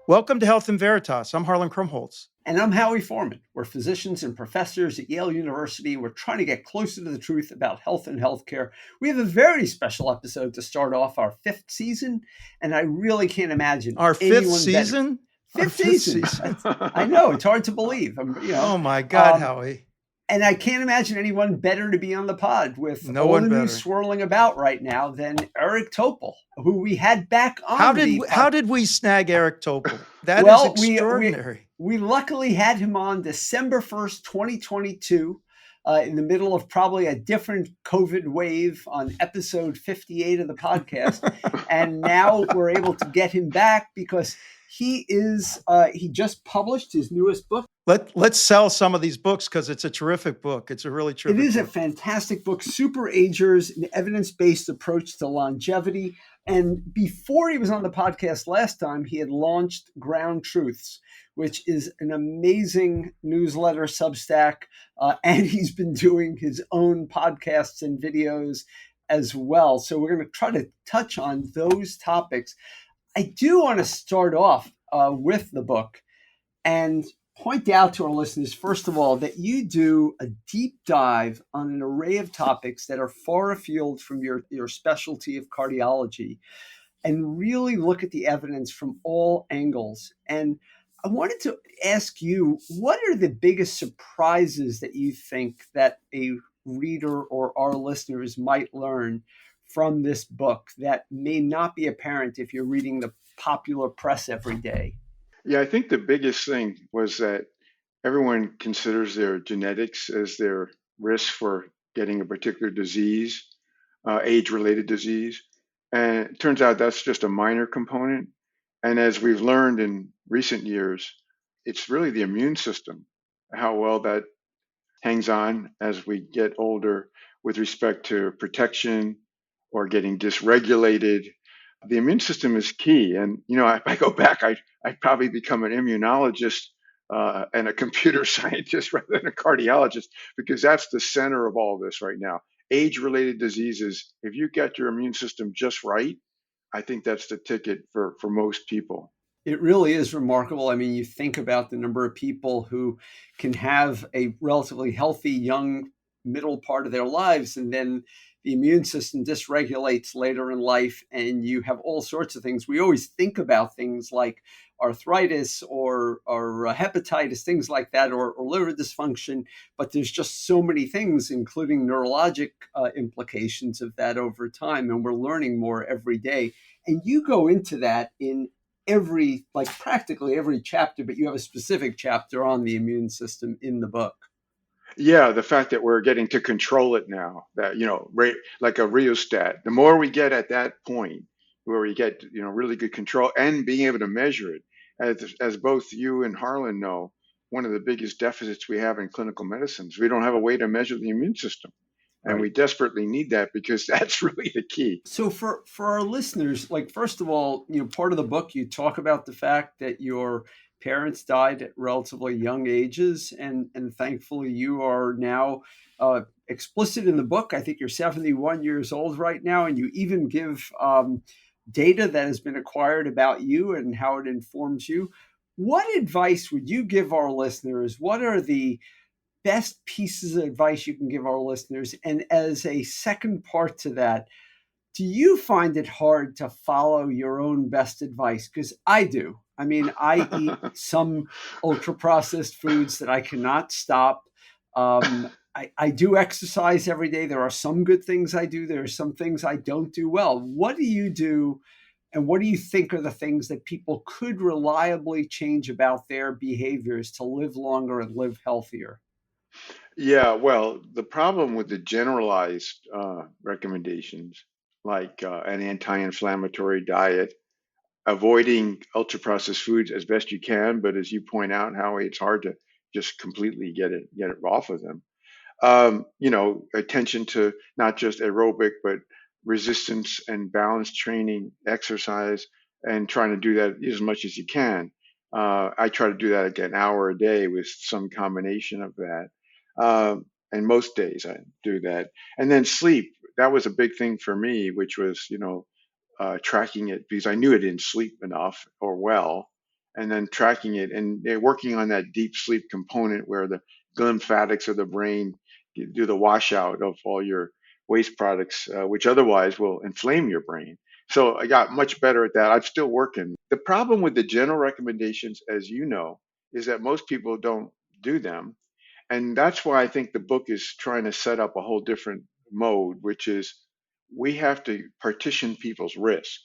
Welcome to Health in Veritas. I'm Harlan Krumholtz. And I'm Howie Foreman. We're physicians and professors at Yale University. We're trying to get closer to the truth about health and healthcare. We have a very special episode to start off our fifth season, and I really can't imagine Our fifth season? Fifth season. I know, it's hard to believe. Oh my God, Howie. And I can't imagine anyone better to be on the pod with No all one the better. news swirling about right now than Eric Topol, who we had back on. How did we snag Eric Topol? That is extraordinary. We luckily had him on December 1st, 2022, in the middle of probably a different COVID wave on episode 58 of the podcast. And now we're able to get him back because he just published his newest book. Let's sell some of these books because it's a terrific book. It's a really terrific book. It is a fantastic book, Super Agers, an evidence-based approach to longevity. And before he was on the podcast last time, he had launched Ground Truths, which is an amazing newsletter Substack. And he's been doing his own podcasts and videos as well. So we're going to try to touch on those topics. I do want to start off with the book and point out to our listeners, first of all, that you do a deep dive on an array of topics that are far afield from your specialty of cardiology and really look at the evidence from all angles. And I wanted to ask you, what are the biggest surprises that you think that a reader or our listeners might learn from this book that may not be apparent if you're reading the popular press every day? Yeah, I think the biggest thing was that everyone considers their genetics as their risk for getting a particular disease, age-related disease. And it turns out that's just a minor component. And as we've learned in recent years, it's really the immune system, how well that hangs on as we get older with respect to protection or getting dysregulated. The immune system is key. And, if I go back, I'd probably become an immunologist and a computer scientist rather than a cardiologist, because that's the center of all this right now. Age-related diseases, if you get your immune system just right, I think that's the ticket for most people. It really is remarkable. I mean, you think about the number of people who can have a relatively healthy, young, middle part of their lives, and then the immune system dysregulates later in life, and you have all sorts of things. We always think about things like arthritis or hepatitis, things like that, or liver dysfunction, but there's just so many things, including neurologic implications of that over time, and we're learning more every day. And you go into that in practically every chapter, but you have a specific chapter on the immune system in the book. Yeah, the fact that we're getting to control it now, that, like a rheostat, the more we get at that point where we get, really good control and being able to measure it, as both you and Harlan know, one of the biggest deficits we have in clinical medicine is we don't have a way to measure the immune system. And we desperately need that because that's really the key. So for our listeners, first of all, part of the book, you talk about the fact that your parents died at relatively young ages. And thankfully, you are now explicit in the book. I think you're 71 years old right now. And you even give data that has been acquired about you and how it informs you. What advice would you give our listeners? What are the best pieces of advice you can give our listeners? And as a second part to that, do you find it hard to follow your own best advice? Because I do. I mean, I eat some ultra-processed foods that I cannot stop. I do exercise every day. There are some good things I do. There are some things I don't do well. What do you do? And what do you think are the things that people could reliably change about their behaviors to live longer and live healthier? Yeah, well, the problem with the generalized recommendations, like an anti-inflammatory diet, avoiding ultra-processed foods as best you can, but as you point out, Howie, it's hard to just completely get it off of them. Attention to not just aerobic, but resistance and balance training, exercise, and trying to do that as much as you can. I try to do that again, an hour a day with some combination of that. And most days I do that. And then sleep, that was a big thing for me, which was, tracking it because I knew I didn't sleep enough or well. and then tracking it. And they're working on that deep sleep component where the lymphatics of the brain do the washout of all your waste products, which otherwise will inflame your brain. So I got much better at that. I'm still working. The problem with the general recommendations, as you know, is that most people don't do them. And that's why I think the book is trying to set up a whole different mode, which is we have to partition people's risk.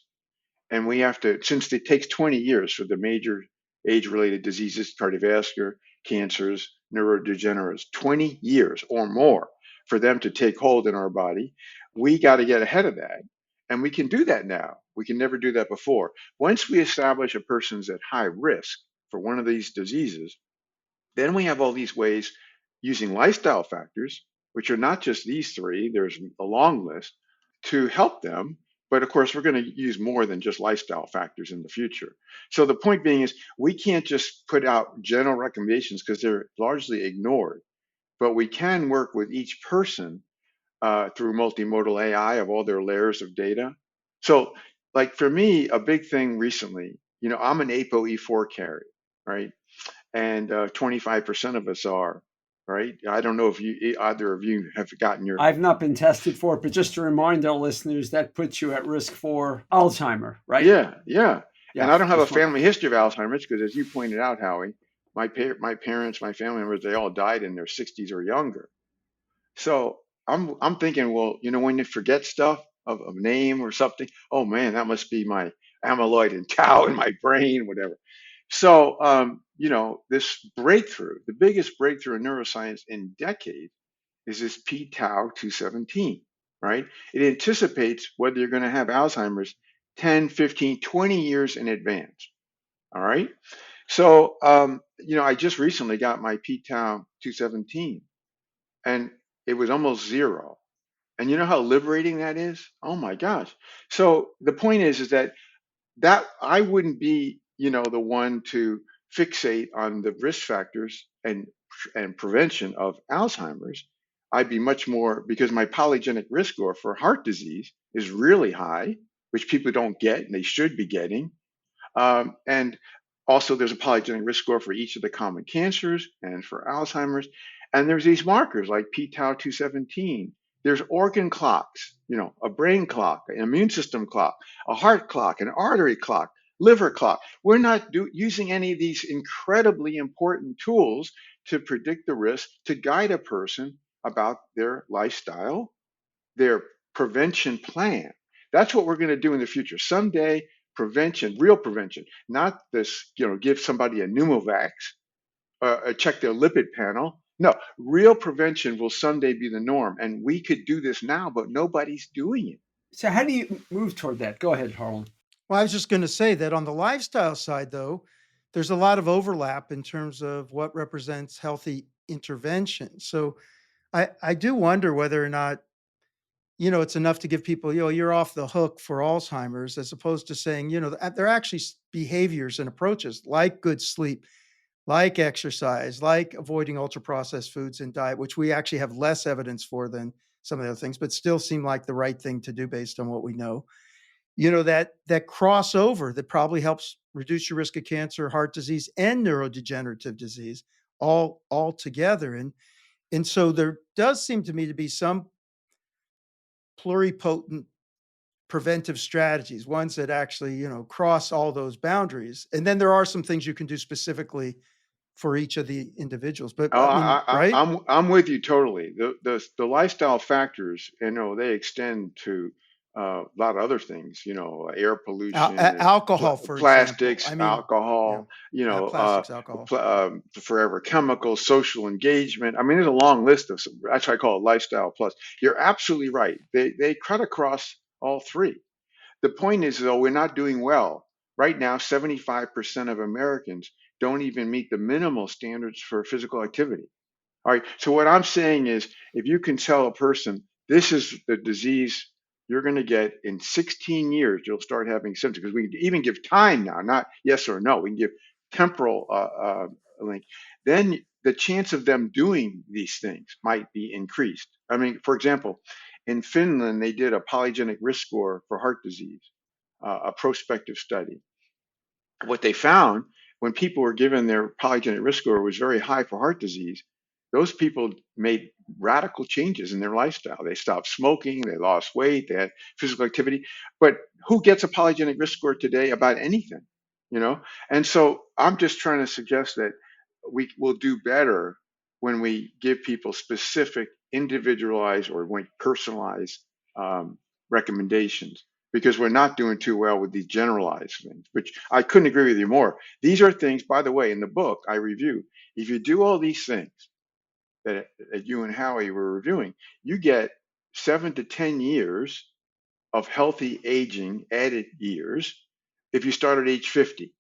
And we have to, since it takes 20 years for the major age related diseases, cardiovascular, cancers, neurodegenerates, 20 years or more for them to take hold in our body, we got to get ahead of that. And we can do that now. We can never do that before. Once we establish a person's at high risk for one of these diseases, then we have all these ways using lifestyle factors, which are not just these three, there's a long list, to help them. But of course, we're going to use more than just lifestyle factors in the future. So the point being is we can't just put out general recommendations because they're largely ignored, but we can work with each person through multimodal AI of all their layers of data. So like for me, a big thing recently, I'm an ApoE4 carrier, right? And 25% of us are, right? I don't know if either of you have gotten your. I've not been tested for it, but just to remind our listeners, that puts you at risk for Alzheimer, right? Yeah, yeah. Yeah. And I don't have a family history of Alzheimer's because, as you pointed out, Howie, my parents, my family members, they all died in their 60s or younger. So I'm thinking, well, when you forget stuff of a name or something, oh man, that must be my amyloid and tau in my brain, whatever. So this breakthrough, the biggest breakthrough in neuroscience in decades, is this p-tau 217, right? It anticipates whether you're going to have Alzheimer's 10, 15, 20 years in advance. All right. So I just recently got my p-tau 217, and it was almost zero. And you know how liberating that is? Oh my gosh. So the point is that I wouldn't be, the one to fixate on the risk factors and prevention of Alzheimer's. I'd be much more, because my polygenic risk score for heart disease is really high, which people don't get and they should be getting. And also, there's a polygenic risk score for each of the common cancers and for Alzheimer's. And there's these markers like p-tau 217. There's organ clocks, a brain clock, an immune system clock, a heart clock, an artery clock, liver clock. We're not using any of these incredibly important tools to predict the risk, to guide a person about their lifestyle, their prevention plan. That's what we're going to do in the future. Someday, prevention, real prevention, not this, give somebody a pneumovax, check their lipid panel. No, real prevention will someday be the norm. And we could do this now, but nobody's doing it. So how do you move toward that? Go ahead, Harlan. Well, I was just going to say that on the lifestyle side, though, there's a lot of overlap in terms of what represents healthy intervention. So I do wonder whether or not, it's enough to give people, you're off the hook for Alzheimer's, as opposed to saying, there are actually behaviors and approaches like good sleep, like exercise, like avoiding ultra processed foods in diet, which we actually have less evidence for than some of the other things, but still seem like the right thing to do based on what we know. That crossover that probably helps reduce your risk of cancer, heart disease, and neurodegenerative disease all together. And so there does seem to me to be some pluripotent preventive strategies, ones that actually, cross all those boundaries. And then there are some things you can do specifically for each of the individuals. But Oh, I mean, right? I'm with you totally. The lifestyle factors, they extend to a lot of other things. Air pollution, Alcohol, for plastics, example. I mean, alcohol. plastics, alcohol. Forever chemicals, social engagement. I mean, there's a long list of. That's why I call it lifestyle plus. You're absolutely right. They cut across all three. The point is, though, we're not doing well. Right now, 75% of Americans don't even meet the minimal standards for physical activity. All right. So what I'm saying is, if you can tell a person this is the disease you're going to get in 16 years, you'll start having symptoms. Because we can even give time now, not yes or no. We can give temporal link. Then the chance of them doing these things might be increased. I mean, for example, in Finland, they did a polygenic risk score for heart disease, a prospective study. What they found when people were given their polygenic risk score was very high for heart disease, those people made radical changes in their lifestyle. They stopped smoking, they lost weight, they had physical activity. But who gets a polygenic risk score today about anything? You know? And so I'm just trying to suggest that we will do better when we give people specific, individualized, or when personalized um, recommendations, because we're not doing too well with these generalized things, which I couldn't agree with you more. These are things, by the way, in the book I review. If you do all these things that you and Howie were reviewing, you get 7 to 10 years of healthy aging added years if you start at age 50.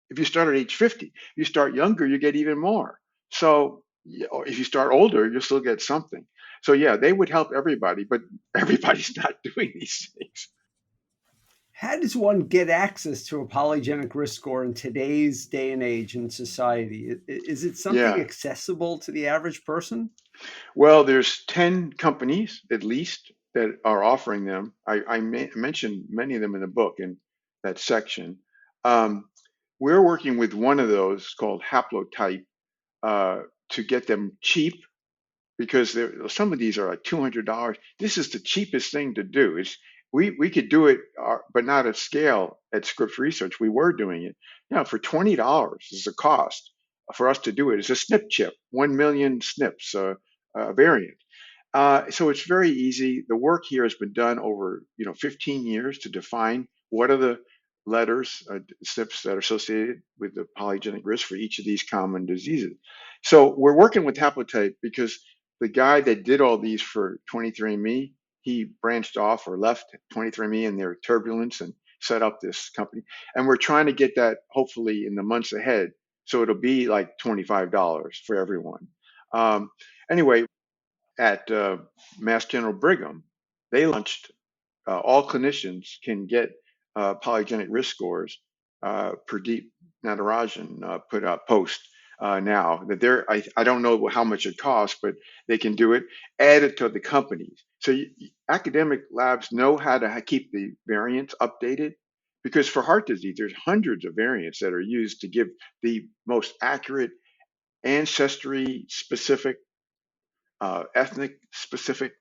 If you start at age 50, if you start younger, you get even more. So or if you start older, you'll still get something. So yeah, they would help everybody, but everybody's not doing these things. How does one get access to a polygenic risk score in today's day and age in society? Is it something Yeah. accessible to the average person? Well, there's 10 companies at least that are offering them. I mentioned many of them in the book in that section. Um, we're working with one of those called Haplotype uh, to get them cheap because some of these are like $200. This is the cheapest thing to do. We could do it, but not at scale at Scripps Research. We were doing it, for $20 is the cost for us to do it. It's a SNP chip, 1 million SNPs, a variant. So it's very easy. The work here has been done over 15 years to define what are the letters, SNPs that are associated with the polygenic risk for each of these common diseases. So we're working with Haplotype because the guy that did all these for 23andMe, he branched off or left 23andMe in their turbulence and set up this company. And we're trying to get that hopefully in the months ahead. So it'll be like $25 for everyone. Anyway, at Mass General Brigham, they launched all clinicians can get polygenic risk scores. Pradeep Natarajan put up post now that I don't know how much it costs, but they can do it. Add it to the companies. So academic labs know how to keep the variants updated because for heart disease, there's hundreds of variants that are used to give the most accurate ancestry specific, ethnic specific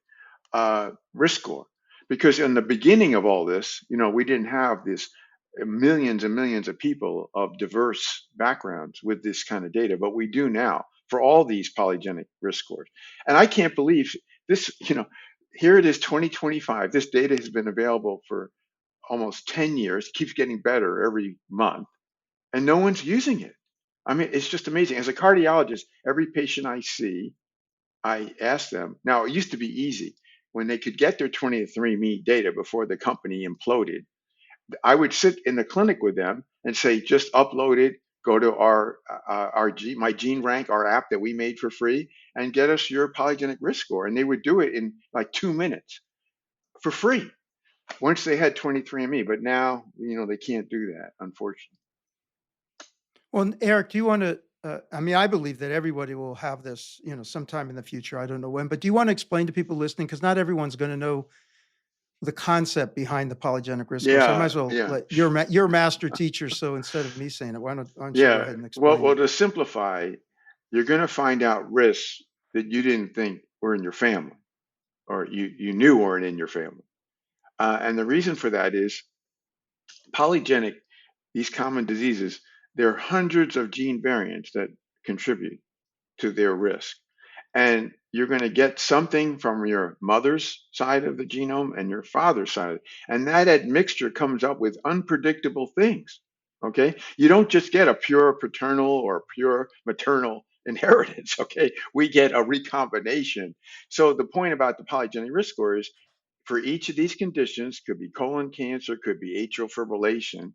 risk score. Because in the beginning of all this, we didn't have this millions and millions of people of diverse backgrounds with this kind of data, but we do now for all these polygenic risk scores. And I can't believe this, here it is 2025. This data has been available for almost 10 years, keeps getting better every month, and no one's using it. I mean, it's just amazing. As a cardiologist, every patient I see, I asked them. Now, it used to be easy. When they could get their 23andMe data before the company imploded, I would sit in the clinic with them and say, just upload it, go to my Gene Rank, our app that we made for free, and get us your polygenic risk score. And they would do it in like 2 minutes for free once they had 23andMe. But now, they can't do that, unfortunately. Well, Eric, do you want to? I mean, I believe that everybody will have this, sometime in the future. I don't know when, but do you want to explain to people listening, because not everyone's going to know the concept behind the polygenic risk score. So I might Yeah, as well yeah. let your master teacher. So instead of me saying it, why don't you go Yeah. ahead and Well, explain it? to simplify, you're going to find out risks that you didn't think were in your family or you knew weren't in your family. And the reason for that is polygenic, these common diseases, there are hundreds of gene variants that contribute to their risk. And you're going to get something from your mother's side of the genome and your father's side. And that admixture comes up with unpredictable things. Okay. You don't just get a pure paternal or pure maternal inheritance. Okay. We get a recombination. So the point about the polygenic risk score is for each of these conditions, could be colon cancer, could be atrial fibrillation,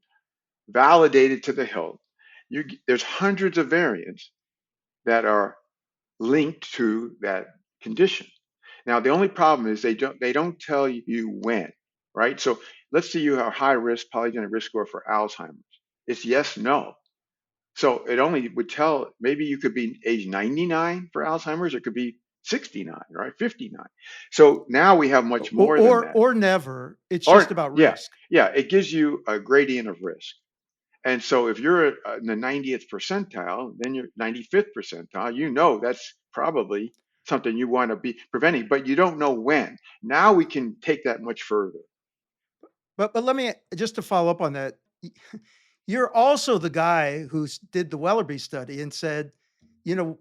validated to the hilt. There's hundreds of variants that are linked to that condition. Now, the only problem is they don't tell you when, right? So let's say you have high risk polygenic risk score for Alzheimer's. It's yes, no. So it only would tell maybe you could be age 99 for Alzheimer's, or it could be 69, right? 59. So now we have much Or more than or, that. or never. It's just Or about yeah, risk. yeah, it gives you a gradient of risk. And so if you're in the 90th percentile, then you're 95th percentile, you know that's probably something you want to be preventing, but you don't know when. Now we can take that much further. But let me just to follow up on that. You're also the guy who did the Wellerby study and said,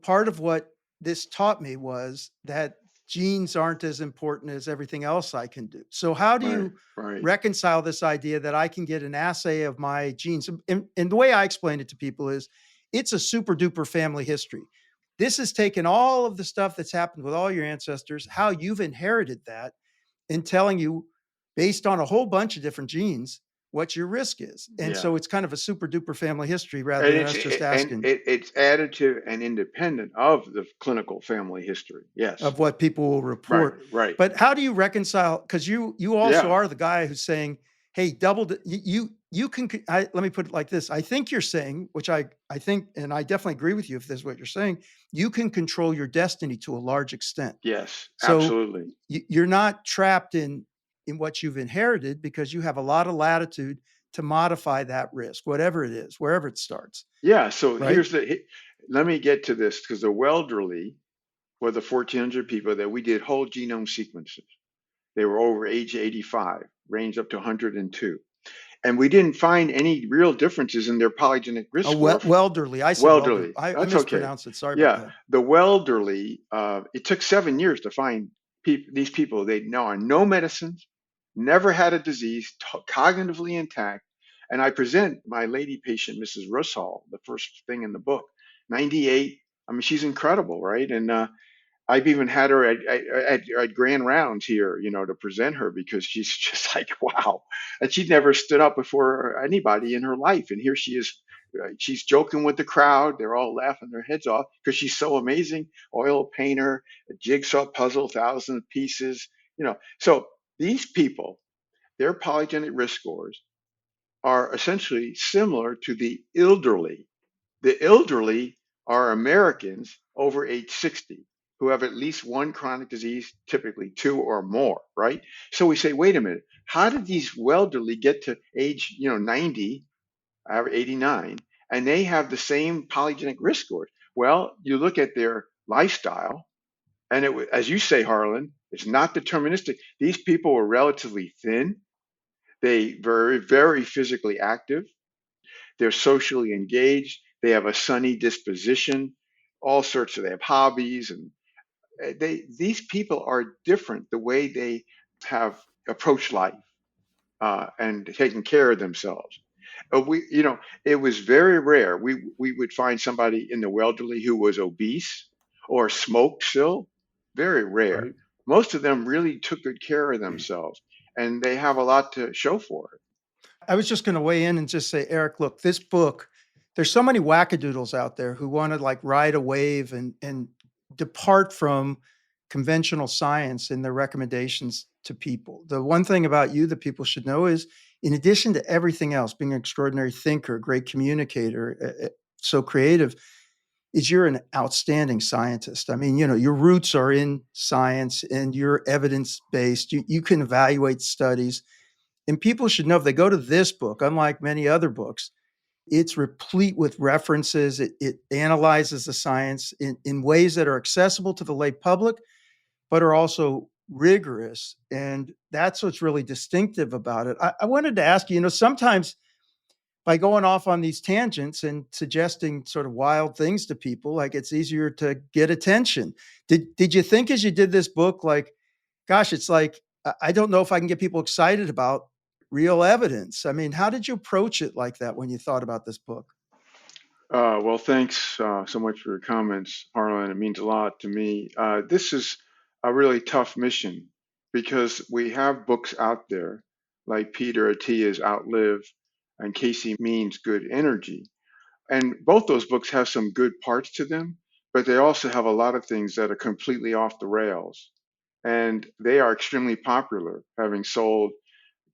part of what this taught me was that genes aren't as important as everything else I can do. So how do Right, you right. reconcile this idea that I can get an assay of my genes? And the way I explain it to people is it's a super duper family history. This has taken all of the stuff that's happened with all your ancestors, how you've inherited that, and telling you based on a whole bunch of different genes what your risk is. And Yeah. so it's kind of a super duper family history rather And than us just asking it's additive and independent of the clinical family history. Yes. of what people will Right, report. right. But how do you reconcile? Because you also Yeah. are the guy who's saying, "Hey, you can." Let me put it like this: I think you're saying, which I think, and I definitely agree with you if this is what you're saying. You can control your destiny to a large extent. Yes, So absolutely. you're not trapped in what you've inherited because you have a lot of latitude to modify that risk, whatever it is, wherever it starts, Yeah. So right? let me get to this because the Welderly were the 1,400 people that we did whole genome sequences. They were over age 85, ranged up to 102. And we didn't find any real differences in their polygenic risk Oh, score. Welderly. I said Welder. Welderly, I that's okay. mispronounced it. Sorry about Yeah, that. the Welderly, it took 7 years to find these people. They know on no medicines, never had a disease, cognitively intact. And I present my lady patient, Mrs. Russell, the first thing in the book, 98. I mean, she's incredible, right? And I've even had her at grand rounds here, to present her because she's just like, wow. And she'd never stood up before anybody in her life. And here she is. She's joking with the crowd. They're all laughing their heads off because she's so amazing. Oil painter, a jigsaw puzzle, thousand pieces, So these people, their polygenic risk scores are essentially similar to the elderly. The elderly are Americans over age 60 who have at least one chronic disease, typically two or more, right? So we say, wait a minute, how did these elderly get to age, 90, 89, and they have the same polygenic risk scores? Well, you look at their lifestyle, and as you say, Harlan, it's not deterministic. These people were relatively thin. They were very physically active. They're socially engaged. They have a sunny disposition, all sorts of. They have hobbies, and these people are different the way they have approached life and taken care of themselves. It was very rare. We would find somebody in the elderly who was obese or smoked still. Very rare. Right. Most of them really took good care of themselves, and they have a lot to show for it. I was just going to weigh in and just say, Eric, look, this book, there's so many wackadoodles out there who want to like ride a wave and depart from conventional science in their recommendations to people. The one thing about you that people should know is, in addition to everything else, being an extraordinary thinker, great communicator, so creative, is you're an outstanding scientist. I mean, your roots are in science and you're evidence based. You can evaluate studies. And people should know if they go to this book, unlike many other books, it's replete with references. It analyzes the science in ways that are accessible to the lay public, but are also rigorous. And that's what's really distinctive about it. I wanted to ask you, sometimes by going off on these tangents and suggesting sort of wild things to people, like it's easier to get attention. Did you think as you did this book, like, gosh, it's like I don't know if I can get people excited about real evidence. I mean, how did you approach it like that when you thought about this book? Well, thanks so much for your comments, Harlan. It means a lot to me. This is a really tough mission because we have books out there like Peter Attia's Outlive and Casey Means Good Energy. And both those books have some good parts to them, but they also have a lot of things that are completely off the rails. And they are extremely popular, having sold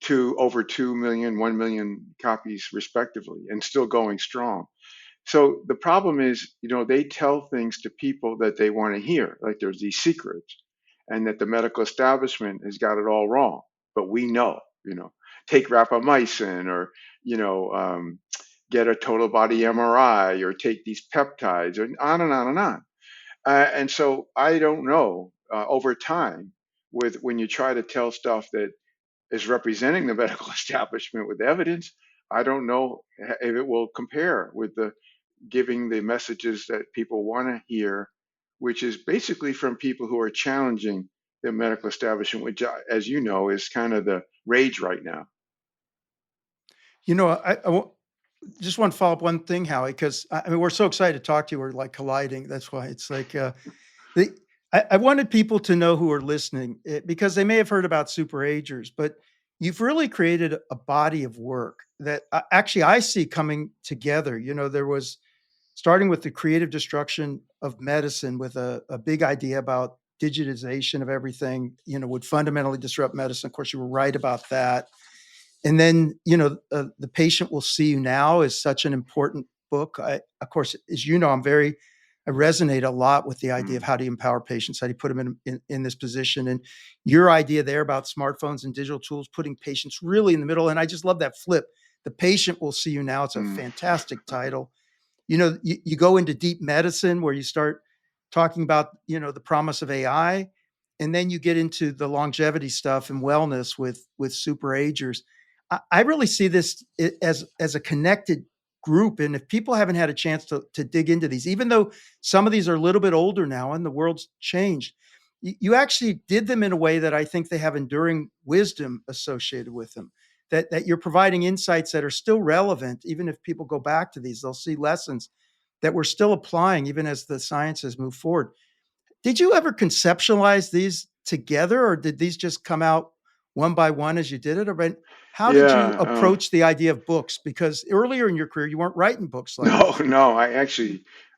to over 2 million, 1 million copies respectively, and still going strong. So the problem is, they tell things to people that they want to hear, like there's these secrets, and that the medical establishment has got it all wrong. But we know, take rapamycin or, you know, um, get a total body MRI or take these peptides, and on and on and on. And so I don't know over time, with when you try to tell stuff that is representing the medical establishment with evidence, I don't know if it will compare with the giving the messages that people want to hear, which is basically from people who are challenging the medical establishment, which, as you know, is kind of the rage right now. Just want to follow up one thing, Howie, because I mean, we're so excited to talk to you. We're like colliding. That's why it's like the, I wanted people to know who are listening because they may have heard about superagers, but you've really created a body of work that actually I see coming together. There was starting with the creative destruction of medicine with a big idea about digitization of everything, would fundamentally disrupt medicine. Of course, you were right about that. And then, The Patient Will See You Now is such an important book. Of course, as you know, I resonate a lot with the idea of Mm. how do you empower patients, how do you put them in this position. And your idea there about smartphones and digital tools, putting patients really in the middle. And I just love that flip. The Patient Will See You Now. It's a Mm. fantastic title. You go into deep medicine where you start talking about, the promise of AI, and then you get into the longevity stuff and wellness with superagers. I really see this as a connected group. And if people haven't had a chance to dig into these, even though some of these are a little bit older now and the world's changed, you actually did them in a way that I think they have enduring wisdom associated with them. That you're providing insights that are still relevant, even if people go back to these, they'll see lessons that we're still applying, even as the sciences move forward. Did you ever conceptualize these together, or did these just come out one by one as you did it? Or how did you Yeah. approach the idea of books? Because earlier in your career, you weren't writing books like No, this. no.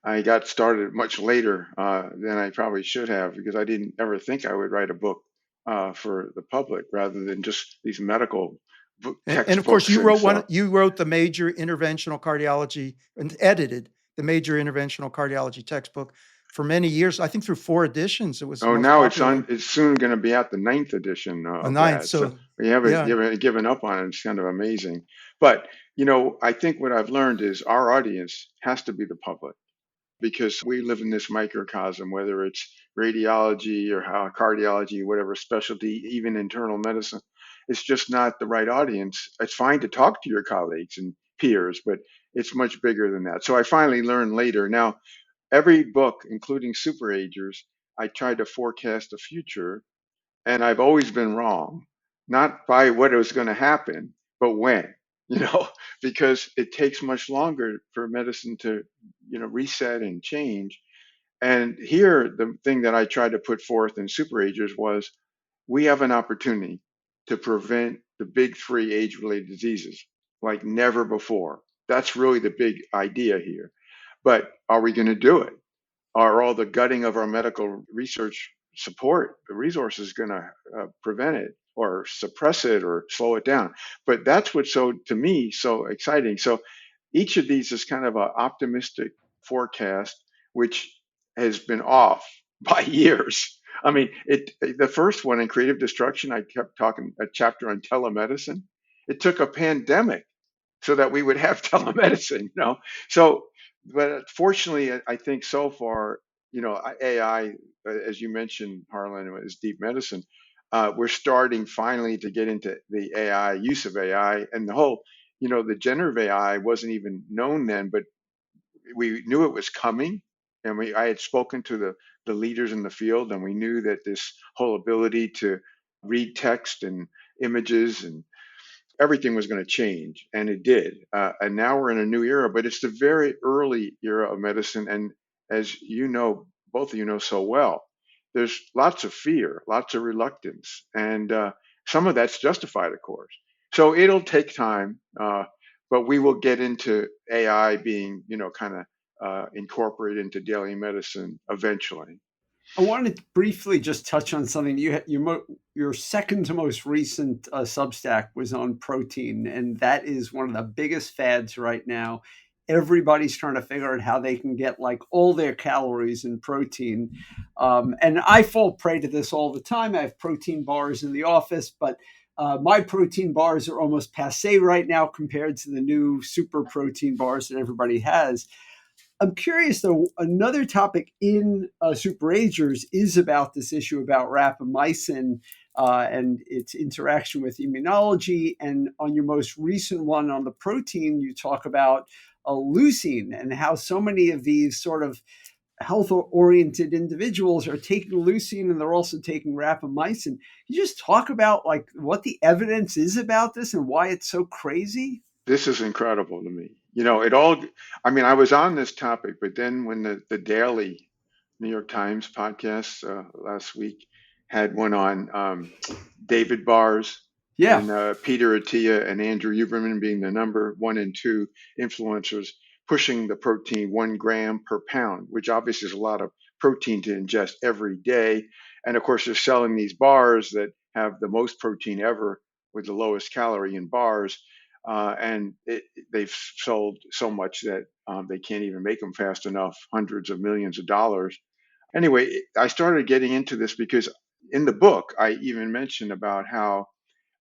I got started much later than I probably should have, because I didn't ever think I would write a book for the public rather than just these medical And of course, textbooks and stuff. you wrote the major interventional cardiology and edited the major interventional cardiology textbook for many years. I think through 4 editions, it was the Oh, most now it's on. popular. It's soon going to be at the ninth edition A of ninth. that. So So we haven't yeah. given up on it. It's kind of amazing. But I think what I've learned is our audience has to be the public, because we live in this microcosm, whether it's radiology or how cardiology, whatever specialty, even internal medicine. It's just not the right audience. It's fine to talk to your colleagues and peers, but it's much bigger than that. So I finally learned later. Now, every book, including Superagers, I tried to forecast the future, and I've always been wrong, not by what was going to happen, but when, you know, because it takes much longer for medicine to, reset and change. And here, the thing that I tried to put forth in Superagers was we have an opportunity to prevent the big three age-related diseases like never before. That's really the big idea here. But are we going to do it? Are all the gutting of our medical research support, the resources going to prevent it or suppress it or slow it down? But that's what's so, to me, so exciting. So each of these is kind of an optimistic forecast, which has been off by years. I mean, the first one in creative destruction, I kept talking a chapter on telemedicine. It took a pandemic so that we would have telemedicine, So, but fortunately, I think so far, AI, as you mentioned, Harlan, is deep medicine. We're starting finally to get into the AI use of AI, and the whole, the generative AI wasn't even known then, but we knew it was coming, and I had spoken to the leaders in the field, and we knew that this whole ability to read text and images and everything was going to change, and it did. And now we're in a new era, but it's the very early era of medicine. And as you know, both of you know so well, there's lots of fear, lots of reluctance, and some of that's justified, of course. So it'll take time, but we will get into AI being, kind of incorporated into daily medicine eventually. I wanted to briefly just touch on something. Your second to most recent Substack was on protein, and that is one of the biggest fads right now. Everybody's trying to figure out how they can get like all their calories in protein. And I fall prey to this all the time. I have protein bars in the office, but My protein bars are almost passe right now compared to the new super protein bars that everybody has. I'm curious, though, another topic in Super Agers is about this issue about rapamycin and its interaction with immunology. And on your most recent one on the protein, you talk about leucine and how so many of these sort of health-oriented individuals are taking leucine and they're also taking rapamycin. Can you just talk about like what the evidence is about this and why it's so crazy? This is incredible to me. It all, I mean, I was on this topic, but then when the Daily New York Times podcast last week had one on David Bars Yeah, and Peter Attia and Andrew Huberman being the number one and two influencers pushing the protein 1 gram per pound, which obviously is a lot of protein to ingest every day. And of course, they're selling these bars that have the most protein ever with the lowest calorie in bars. They've sold so much that they can't even make them fast enough, hundreds of millions of dollars. Anyway, I started getting into this because in the book, I even mentioned about how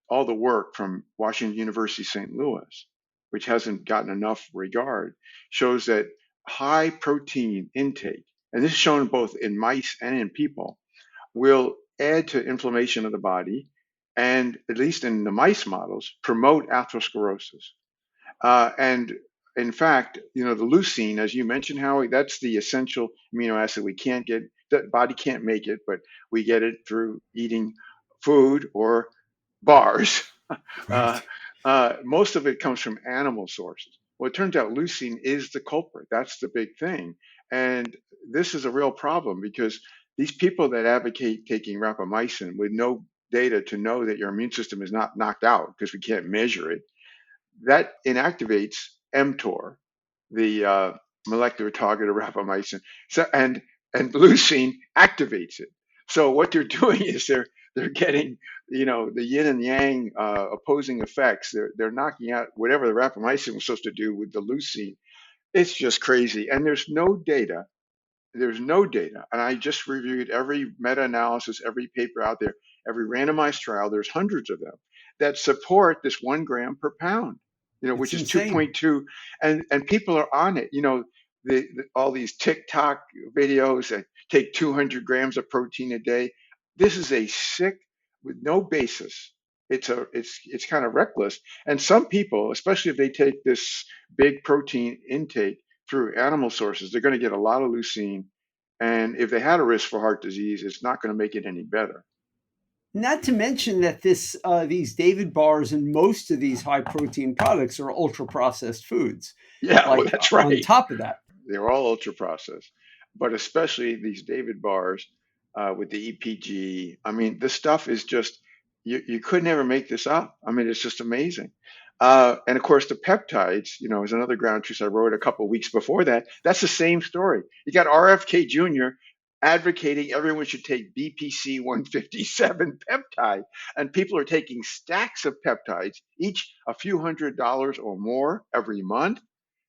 all the work from Washington University St. Louis, which hasn't gotten enough regard, shows that high protein intake, and this is shown both in mice and in people, will add to inflammation of the body and, at least in the mice models, promote atherosclerosis. And in fact, the leucine, as you mentioned, Howie, that's the essential amino acid we can't get, the body can't make it, but we get it through eating food or bars. uh, right. Most of it comes from animal sources. Well, it turns out leucine is the culprit. That's the big thing. And this is a real problem because these people that advocate taking rapamycin with no data to know that your immune system is not knocked out because we can't measure it, that inactivates mTOR, the molecular target of rapamycin. So and leucine activates it. So what they're doing is they're getting the yin and yang opposing effects. They're knocking out whatever the rapamycin was supposed to do with the leucine. It's just crazy, and there's no data. There's no data, and I just reviewed every meta-analysis, every paper out there, every randomized trial. There's hundreds of them that support this 1 gram per pound, It's which is insane. 2.2, and people are on it. All these TikTok videos that take 200 grams of protein a day. This is a sick with no basis. It's kind of reckless, and some people, especially if they take this big protein intake through animal sources, they're going to get a lot of leucine. And if they had a risk for heart disease, it's not going to make it any better. Not to mention that these David bars and most of these high protein products are ultra processed foods. Yeah, well, Like that's on right. top of that, They're all ultra processed, but especially these David bars with the EPG. I mean, this stuff is just, you could never make this up. I mean, it's just amazing. And of course, the peptides, is another ground truth I wrote a couple of weeks before that. That's the same story. You got RFK Jr. advocating everyone should take BPC 157 peptide, and people are taking stacks of peptides, each a few $100s or more every month,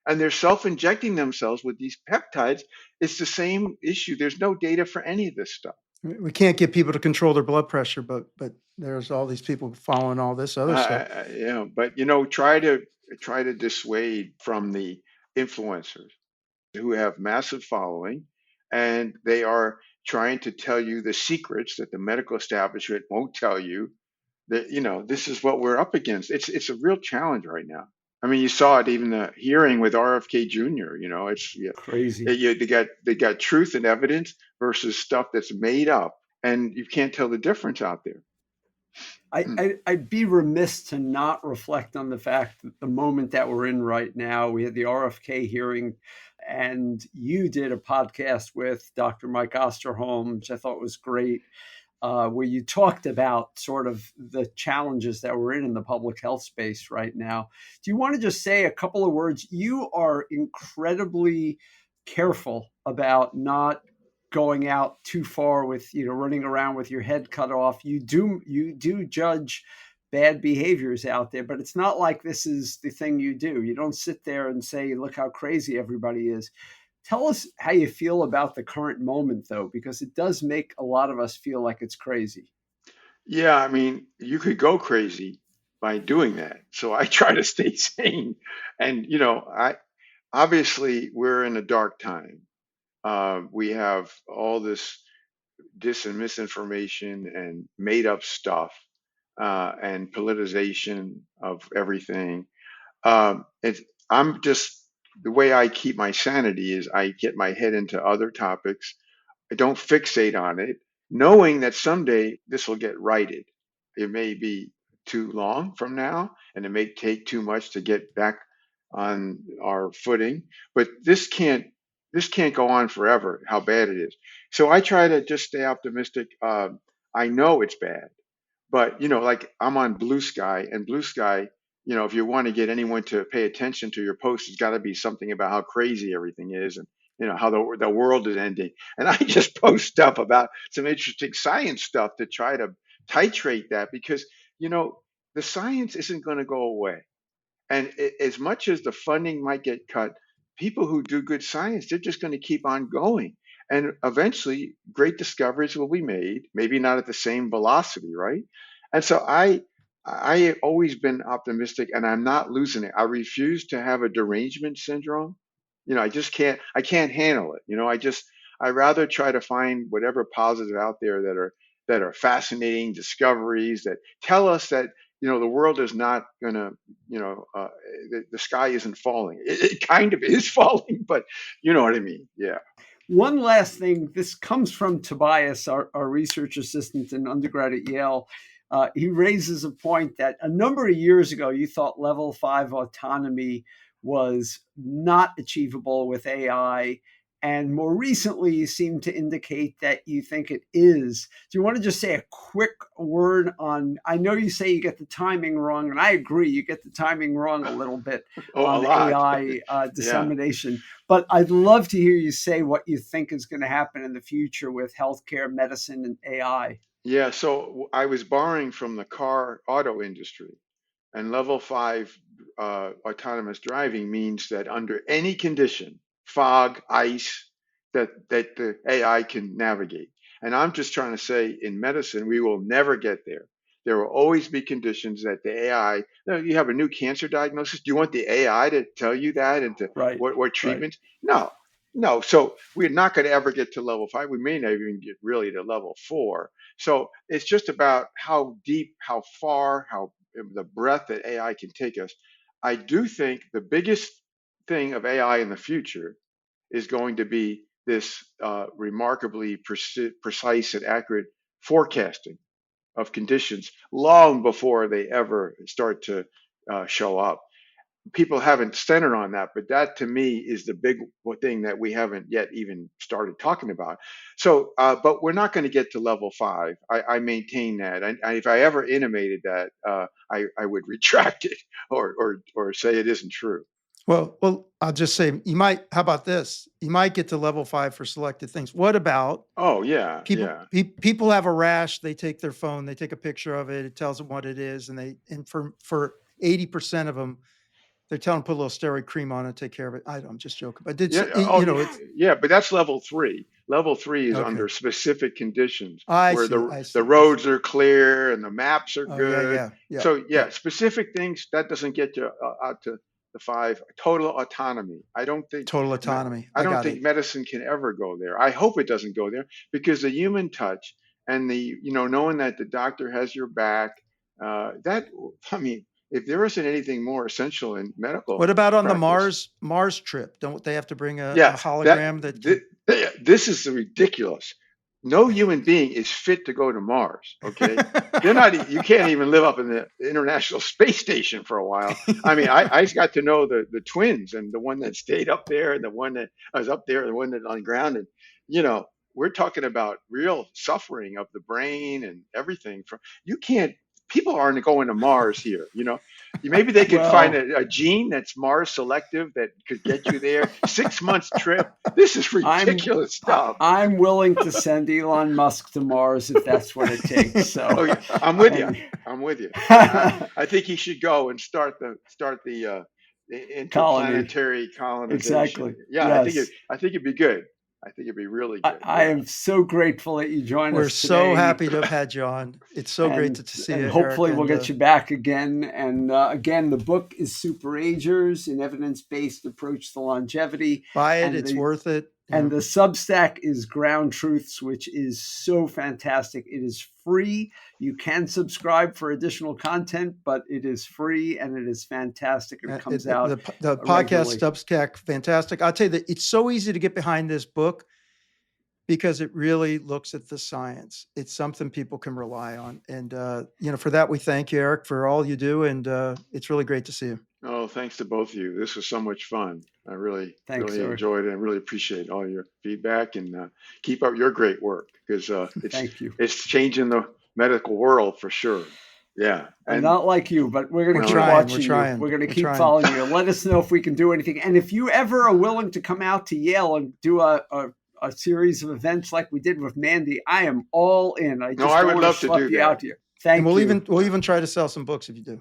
and they're self-injecting themselves with these peptides. It's the same issue. There's no data for any of this stuff. We can't get people to control their blood pressure, but there's all these people following all this other stuff. But try to dissuade from the influencers who have massive following, and they are trying to tell you the secrets that the medical establishment won't tell you. That this is what we're up against. It's a real challenge right now. I mean, you saw it even the hearing with RFK Jr. It's yeah, crazy. they got truth and evidence versus stuff that's made up, and you can't tell the difference out there. I'd be remiss to not reflect on the fact that the moment that we're in right now, we had the RFK hearing, and you did a podcast with Dr. Mike Osterholm, which I thought was great, where you talked about sort of the challenges that we're in the public health space right now. Do you want to just say a couple of words? You are incredibly careful about not going out too far with running around with your head cut off. You do judge bad behaviors out there, but it's not like this is the thing you do. You don't sit there and say, look how crazy everybody is. Tell us how you feel about the current moment, though, because it does make a lot of us feel like it's crazy. Yeah, I mean, you could go crazy by doing that. So I try to stay sane. And, I obviously we're in a dark time. We have all this dis and misinformation and made up stuff, and politicization of everything. It's I'm just the way I keep my sanity is I get my head into other topics. I don't fixate on it, knowing that someday this will get righted. It may be too long from now, and it may take too much to get back on our footing. But this can't go on forever. How bad it is. So I try to just stay optimistic. I know it's bad, but like I'm on Blue Sky, and Blue Sky, if you want to get anyone to pay attention to your post, it's got to be something about how crazy everything is, and how the world is ending. And I just post stuff about some interesting science stuff to try to titrate that, because the science isn't going to go away. And as much as the funding might get cut, people who do good science, they're just going to keep on going. And eventually, great discoveries will be made, maybe not at the same velocity, right? And so I have always been optimistic, and I'm not losing it. I refuse to have a derangement syndrome. I can't handle it. I rather try to find whatever positive out there that are fascinating discoveries that tell us that the world is not going to, the sky isn't falling. It kind of is falling, but you know what I mean? Yeah. One last thing. This comes from Tobias, our research assistant in undergrad at Yale. He raises a point that a number of years ago, you thought level 5 autonomy was not achievable with AI. And more recently, you seem to indicate that you think it is. Do you want to just say a quick word on? I know you say you get the timing wrong, and I agree, you get the timing wrong a little bit Oh, a on lot. AI Yeah. dissemination. But I'd love to hear you say what you think is going to happen in the future with healthcare, medicine, and AI. Yeah. So I was borrowing from the car auto industry. And level 5 autonomous driving means that under any condition, fog, ice, that the AI can navigate. And I'm just trying to say, in medicine, we will never get there. There will always be conditions that the AI, you have a new cancer diagnosis. Do you want the AI to tell you that, and to Right, what right. treatment? No, no. So we're not going to ever get to level 5. We may not even get really to level 4. So it's just about how deep, how far, how the breadth that AI can take us. I do think the biggest thing of AI in the future is going to be this remarkably precise and accurate forecasting of conditions long before they ever start to show up. People haven't centered on that, but that to me is the big thing that we haven't yet even started talking about. So, but we're not going to get to level 5. I maintain that. And if I ever intimated that, I would retract it, or say it isn't true. Well, I'll just say you might. How about this? You might get to level 5 for selected things. What about Oh yeah, people? yeah. People have a rash. They take their phone. They take a picture of it. It tells them what it is, and for 80% of them, they're telling them put a little steroid cream on it, take care of it. I'm just joking, but it's Yeah. Oh, it's yeah. But that's level 3. Level 3 is okay. under specific conditions I where see. the I the see. I see. roads are clear and the maps are Oh yeah, good. yeah, yeah, So yeah, yeah. specific things that doesn't get you out to the 5. Total autonomy. I don't think Total me- autonomy. I I don't got think it. medicine can ever go there. I hope it doesn't go there, because the human touch and the knowing that the doctor has your back. That I mean, if there isn't anything more essential in medical What about on the practice. Mars trip? Don't they have to bring a Yeah, hologram that can? this is ridiculous. No human being is fit to go to Mars. Okay, they're not. You can't even live up in the International Space Station for a while. I mean, I got to know the twins, and the one that stayed up there, and the one that was up there, and the one that on the ground, and you know, we're talking about real suffering of the brain and everything. From you can't. People aren't going to Mars here. Maybe they could find Well, a gene that's Mars selective that could get you there. 6 months trip. This is I'm ridiculous stuff. I'm willing to send Elon Musk to Mars if that's what it takes. So, Oh yeah, I'm with you. and I'm with you. I think he should go and start the colony, interplanetary colonization. exactly. Yeah, Yes. I think it'd be good. I think it'd be really I, good. I Yeah. am so grateful that you joined We're us so today. happy to have had you on. It's so great to see And you, hopefully Eric. we'll And get you back again. And again, the book is Super Agers, an evidence-based approach to longevity. buy it. And It's the worth it. and the Substack is Ground Truths, which is so fantastic. It is free. You can subscribe for additional content, but it is free and it is fantastic. It comes out the podcast regularly. Substack, fantastic. I'll tell you that it's so easy to get behind this book because it really looks at the science. It's something people can rely on. And, for that, we thank you, Eric, for all you do. And it's really great to see you. Oh, thanks to both of you. This was so much fun. I really, Thanks, really Eric. enjoyed it. I really appreciate all your feedback and keep up your great work because Thank you. it's changing the medical world for sure. Yeah. I'm And not like you, but we're going to keep trying, watching we're you. We're going to we're keep trying. following you. Let us know if we can do anything. And if you ever are willing to come out to Yale and do a series of events like we did with Mandy, I am all in. I just I don't would want love to schlep do you that. out here. Thank And we'll you. even try to sell some books if you do.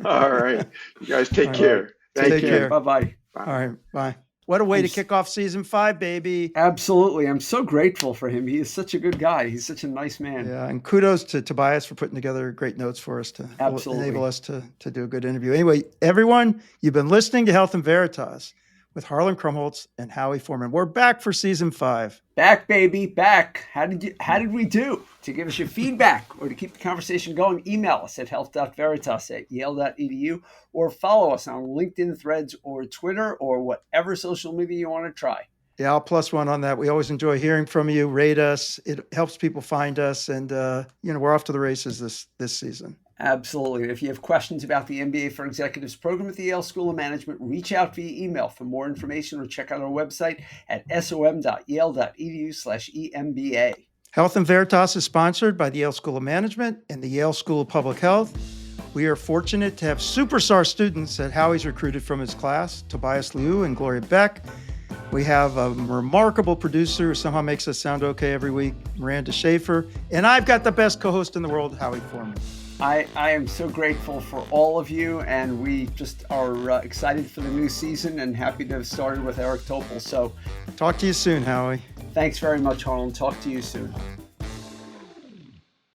all right. You guys take All right. care. Thank Take you. care. Bye-bye. All right. Bye. What a way to kick off season 5, baby. Absolutely. I'm so grateful for him. He is such a good guy. He's such a nice man. Yeah, and kudos to Tobias for putting together great notes for us to Absolutely. enable us to do a good interview. Anyway, everyone, you've been listening to Health and Veritas with Harlan Krumholtz and Howie Foreman. We're back for season 5. Back, baby, back. How did we do? To give us your feedback or to keep the conversation going, email us at health.veritas@yale.edu or follow us on LinkedIn, Threads, or Twitter, or whatever social media you want to try. Yeah, I'll plus one on that. We always enjoy hearing from you. Rate us. It helps people find us. And, we're off to the races this season. Absolutely. If you have questions about the MBA for Executives program at the Yale School of Management, reach out via email for more information or check out our website at som.yale.edu/EMBA. Health and Veritas is sponsored by the Yale School of Management and the Yale School of Public Health. We are fortunate to have superstar students that Howie's recruited from his class, Tobias Liu and Gloria Beck. We have a remarkable producer who somehow makes us sound okay every week, Miranda Schaefer. And I've got the best co-host in the world, Howie Foreman. I am so grateful for all of you, and we just are excited for the new season and happy to have started with Eric Topol. So Talk to you soon, Howie. thanks very much, Harlan. Talk to you soon.